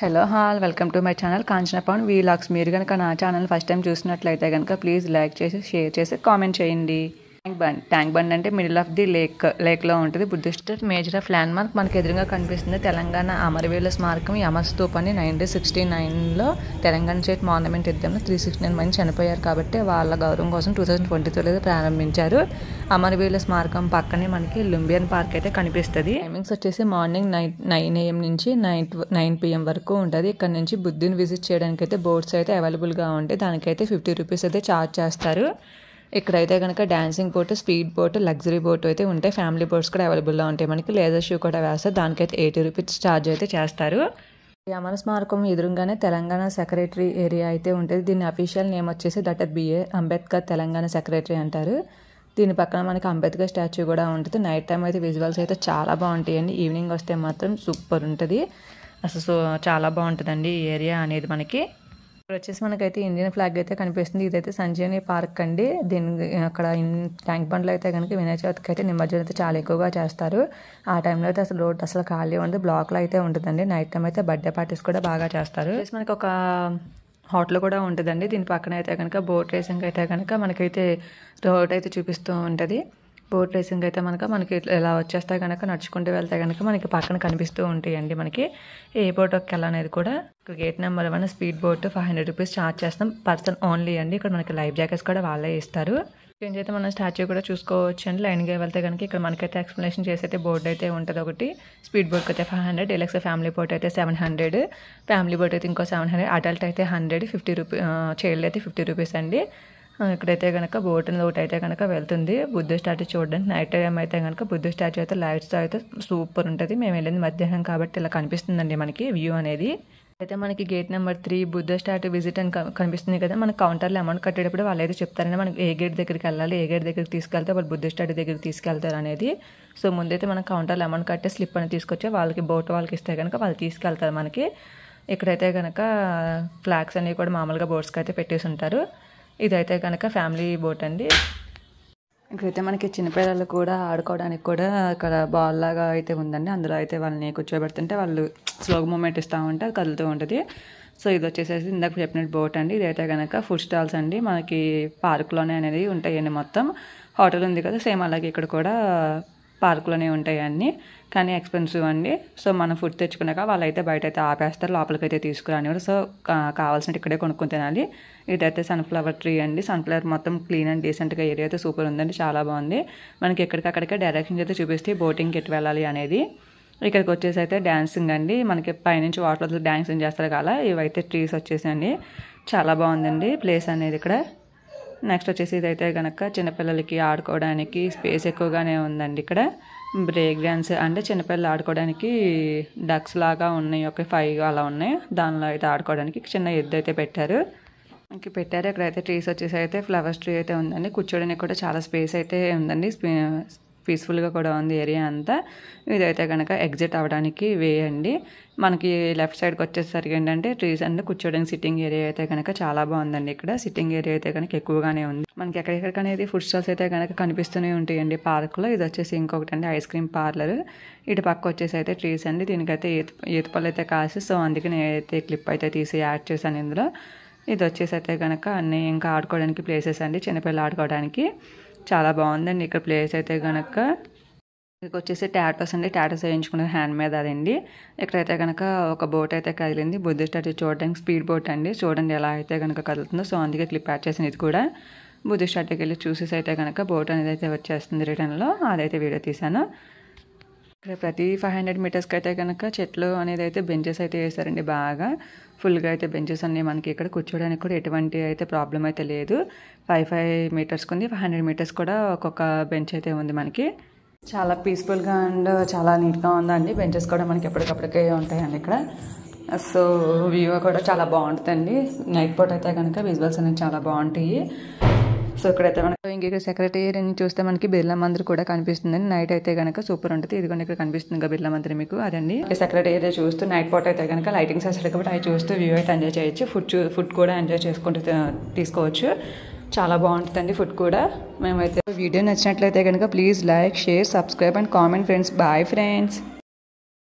Hello all welcome to my channel Kanchana Pavan vlogs. మీరు కనుక నా ఛానల్ ఫస్ట్ టైం చూసినట్లయితే కనుక ప్లీజ్ లైక్ చేసి షేర్ చేసి కామెంట్ చేయండి. ట్యాంక్ బండ్ అంటే మిడిల్ ఆఫ్ ది లేక్లో ఉంటుంది. Buddhist major of landmark మనకి ఎదురుగా కనిపిస్తుంది. తెలంగాణ అమరవీరుల స్మారకం యమ స్తూప్ అని 1969లో తెలంగాణ స్టేట్ మాన్యుమెంట్ యుద్ధంలో 369 మంది చనిపోయారు కాబట్టి వాళ్ళ గౌరవం కోసం 2022లో ప్రారంభించారు. అమరవీరుల స్మారకం పక్కనే మనకి లుంబియన్ పార్క్ అయితే కనిపిస్తుంది. టైమింగ్స్ వచ్చేసి మార్నింగ్ 9 AM నుంచి 9 PM వరకు ఉంటుంది. ఇక్కడ నుంచి బుద్ధిని విజిట్ చేయడానికి అయితే బోట్స్ అయితే అవైలబుల్గా ఉంటాయి. దానికైతే 50 రూపీస్ అయితే ఛార్జ్ చేస్తారు. ఇక్కడైతే కనుక dancing boat, speed boat, luxury boat అయితే ఉంటాయి. ఫ్యామిలీ బోట్స్ కూడా అవైలబుల్గా ఉంటాయి. మనకి లేజర్ షూ కూడా వేస్తారు. దానికైతే 80 రూపీస్ ఛార్జ్ అయితే చేస్తారు. ఈ అమర స్మారకం ఎదురుగానే తెలంగాణ సెక్రటరీ ఏరియా అయితే ఉంటుంది. దీని అఫీషియల్ నేమ్ వచ్చేసి doctor B R Ambedkar Telangana secretary అంటారు. దీని పక్కన మనకి అంబేద్కర్ స్టాచ్యూ కూడా ఉంటుంది. నైట్ టైం అయితే విజువల్స్ అయితే చాలా బాగుంటాయండి. ఈవినింగ్ వస్తే మాత్రం సూపర్ ఉంటుంది. అసలు చాలా బాగుంటుందండి ఈ ఏరియా అనేది. మనకి ఇక్కడ వచ్చేసి మనకైతే ఇండియన్ ఫ్లాగ్ అయితే కనిపిస్తుంది. ఇదైతే సంజీవని పార్క్ అండి. దీని అక్కడ ట్యాంక్ బండ్లో అయితే కనుక వినాయక చవితికి అయితే నిమజ్జనం అయితే చాలా ఎక్కువగా చేస్తారు. ఆ టైంలో అయితే అసలు రోడ్ అసలు ఖాళీ ఉండదు, బ్లాక్లో అయితే ఉంటుందండి. నైట్ టైం అయితే బర్త్డే పార్టీస్ కూడా బాగా చేస్తారు. మనకి ఒక హోటల్ కూడా ఉంటుందండి. దీని పక్కన అయితే కనుక బోట్ రేసింగ్ అయితే కనుక మనకైతే రోడ్ అయితే చూపిస్తూ ఉంటుంది. బోట్ రేసింగ్ అయితే మనకి ఇలా వచ్చేస్తే కనుక నడుచుకుంటూ వెళ్తే కనుక మనకి పక్కన కనిపిస్తూ ఉంటాయండి. మనకి ఏ బోట్ ఎక్కాలనేది కూడా. Gate number 1 speed boat 500 rupees charge చేస్తాం. పర్సన్ ఓన్లీ అండి. ఇక్కడ మనకి లైఫ్ జాకెట్స్ కూడా వాళ్ళే ఇస్తారు. అయితే మన స్టాచ్యూ కూడా చూసుకోవచ్చు అండి. లైన్గా వెళ్తే కనుక ఇక్కడ మనకైతే ఎక్స్ప్లెనేషన్ చేసి అయితే బోర్డు అయితే ఉంటుంది. ఒకటి స్పీడ్ బోట్ అయితే 500, డీలక్స్ ఫ్యామిలీ బోట్ అయితే 700, ఫ్యామిలీ బోట్ అయితే ఇంకో 700, అడల్ట్ అయితే 100, 50 రూపీస్, చైల్డ్ అయితే 50 రూపీస్ అండి. ఇక్కడైతే కనుక బోట్ ఒకటి అయితే కనుక వెళ్తుంది బుద్ధ స్టాచ్యూ చూడడానికి. నైట్ టైం అయితే కనుక బుద్ధ స్టాచ్యూ అయితే లైట్స్తో అయితే సూపర్ ఉంటుంది. మేము వెళ్ళింది మధ్యాహ్నం కాబట్టి ఇలా కనిపిస్తుందండి మనకి వ్యూ అనేది. అయితే మనకి gate number 3 Buddha statue visit అని కనిపిస్తుంది కదా. మనకి కౌంటర్లో అమౌంట్ కట్టేటప్పుడు వాళ్ళు అయితే చెప్తారని మనకి ఏ గేట్ దగ్గరికి వెళ్ళాలి, ఏ గేట్ దగ్గరికి తీసుకెళ్తే వాళ్ళు బుద్ధ స్టాచ్యూ దగ్గరికి తీసుకెళ్తారు అనేది. సో ముందైతే మనం కౌంటర్లో అమౌంట్ కట్టే స్లిప్ అని తీసుకొచ్చి వాళ్ళకి బోట్ వాళ్ళకి ఇస్తే కనుక వాళ్ళు తీసుకెళ్తారు మనకి. ఇక్కడైతే కనుక ఫ్లాగ్స్ అనేవి కూడా మామూలుగా బోట్స్కి అయితే పెట్టేసి ఉంటారు. ఇదైతే కనుక ఫ్యామిలీ బోట్ అండి. ఇక్కడైతే మనకి చిన్నపిల్లలు కూడా ఆడుకోవడానికి కూడా ఇక్కడ బాల్ లాగా అయితే ఉందండి. అందులో అయితే వాళ్ళని కూర్చోబెడుతుంటే వాళ్ళు స్లో మూమెంట్ ఇస్తూ ఉంటే అది కదులుతూ ఉంటుంది. సో ఇది వచ్చేసేసి ఇందాక చెప్పినట్టు బోట్ అండి. ఇదైతే కనుక ఫుడ్ స్టాల్స్ అండి. మనకి పార్క్లోనే అనేది ఉంటాయండి. మొత్తం హోటల్ ఉంది కదా సేమ్ అలాగే ఇక్కడ కూడా పార్క్లోనే ఉంటాయి అన్నీ, కానీ ఎక్స్పెన్సివ్ అండి. సో మనం ఫుడ్ తెచ్చుకున్నాక వాళ్ళైతే బయట అయితే ఆపేస్తారు, లోపలికి అయితే తీసుకురానివ్వరు. సో కావాల్సినట్టు ఇక్కడే కొనుక్కొని తినాలి. ఇదైతే సన్ఫ్లవర్ ట్రీ అండి. సన్ఫ్లవర్ మొత్తం క్లీన్ అండ్ డీసెంట్గా ఏరియా అయితే సూపర్ ఉందండి. చాలా బాగుంది. మనకి ఎక్కడికక్కడికే డైరెక్షన్స్ అయితే చూపిస్తే బోటింగ్కి ఎటు వెళ్ళాలి అనేది. ఇక్కడికి వచ్చేసి అయితే డ్యాన్సింగ్ అండి. మనకి పైనుంచి వాటర్లో డ్యాన్సింగ్ చేస్తారు కదా. ఇవైతే ట్రీస్ వచ్చేసండి. చాలా బాగుందండి ప్లేస్ అనేది ఇక్కడ. నెక్స్ట్ వచ్చేసి ఇదైతే కనుక చిన్నపిల్లలకి ఆడుకోవడానికి స్పేస్ ఎక్కువగానే ఉందండి. ఇక్కడ బ్రేక్ డ్యాన్స్ అంటే చిన్నపిల్లలు ఆడుకోవడానికి డక్స్ లాగా ఉన్నాయి, ఒక 5 అలా ఉన్నాయి. దానిలో అయితే ఆడుకోవడానికి చిన్న ఎద్దు అయితే పెట్టారు. ఇక్కడైతే ట్రీస్ వచ్చేసి అయితే ఫ్లవర్స్ ట్రీ అయితే ఉందండి. కూర్చోడానికి కూడా చాలా స్పేస్ అయితే ఉందండి. పీస్ఫుల్గా కూడా ఉంది ఏరియా అంతా. ఇదైతే కనుక ఎగ్జిట్ అవ్వడానికి వే అండి. మనకి లెఫ్ట్ సైడ్కి వచ్చేసరికి ఏంటంటే ట్రీస్ అండ్ కూర్చోడానికి సిట్టింగ్ ఏరియా అయితే కనుక చాలా బాగుందండి. ఇక్కడ సిట్టింగ్ ఏరియా అయితే కనుక ఎక్కువగానే ఉంది. మనకి ఎక్కడెక్కడికనేది ఫుడ్ స్టాల్స్ అయితే కనుక కనిపిస్తూనే ఉంటాయండి పార్క్లో. ఇది వచ్చేసి ఇంకొకటి అండి ఐస్ క్రీమ్ పార్లర్. ఇటు పక్క వచ్చేసి అయితే ట్రీస్ అండి. దీనికైతే ఈతపళ్ళు అయితే కాసి, సో అందుకే నేనైతే క్లిప్ అయితే తీసి యాడ్ చేశాను ఇందులో. ఇది వచ్చేసి అయితే కనుక అన్నీ ఇంకా ఆడుకోవడానికి ప్లేసెస్ అండి, చిన్నపిల్లలు ఆడుకోవడానికి. చాలా బాగుందండి ఇక్కడ ప్లేస్ అయితే కనుక. ఇక్కడికి వచ్చేసి టాటోస్ అండి. టాటోస్ వేయించుకునే హ్యాండ్ మీద అదండి. ఇక్కడైతే కనుక ఒక బోట్ అయితే కదిలింది. బుద్ధ స్టాచ్యూ చూడడానికి స్పీడ్ బోట్ అండి. చూడండి ఎలా అయితే కనుక కదులుతుందో. సో అందుకే క్లిప్ యాడ్ చేసింది ఇది కూడా. బుద్ధ స్టాచ్యూకి వెళ్ళి చూసేసి అయితే కనుక బోట్ అనేది అయితే వచ్చేస్తుంది రిటర్న్లో. అదైతే వీడియో తీశాను. ఇక్కడ ప్రతి 500 మీటర్స్కి అయితే కనుక చెట్లు అనేది అయితే బెంచెస్ అయితే వేసారండి. బాగా ఫుల్గా అయితే బెంచెస్ ఉన్నాయి. మనకి ఇక్కడ కూర్చోడానికి కూడా ఎటువంటి అయితే ప్రాబ్లం అయితే లేదు. 5 మీటర్స్కి ఉంది, 500 మీటర్స్ కూడా ఒక్కొక్క బెంచ్ అయితే ఉంది మనకి. చాలా పీస్ఫుల్గా అండ్ చాలా నీట్గా ఉందండి. బెంచెస్ కూడా మనకి ఎప్పటికప్పటికే ఉంటాయండి ఇక్కడ. సో వ్యూ కూడా చాలా బాగుంటుందండి. నైట్ పూట అయితే కనుక విజువల్స్ అనేవి చాలా బాగుంటాయి. సో ఇక్కడైతే మనకి ఇంక సెక్రటేరియట్ చూస్తే మనకి బిర్లా మందిర్ కూడా కనిపిస్తుందండి. నైట్ అయితే కనుక సూపర్ ఉంటుంది. ఇదిగోండి ఇక్కడ కనిపిస్తుంది బిర్లా మందిర్ మీకు, అదండి. సెక్రటేరియట్ చూస్తూ నైట్ పూట అయితే కనుక లైటింగ్స్ వేస్తాడు కాబట్టి అవి చూస్తూ వ్యూ అయితే ఎంజాయ్ చేయొచ్చు. ఫుడ్ కూడా ఎంజాయ్ చేసుకుంటూ తీసుకోవచ్చు. చాలా బాగుంటుందండి ఫుడ్ కూడా. మేమైతే వీడియో నచ్చినట్లయితే కనుక please like, share, subscribe and comment friends. Bye friends.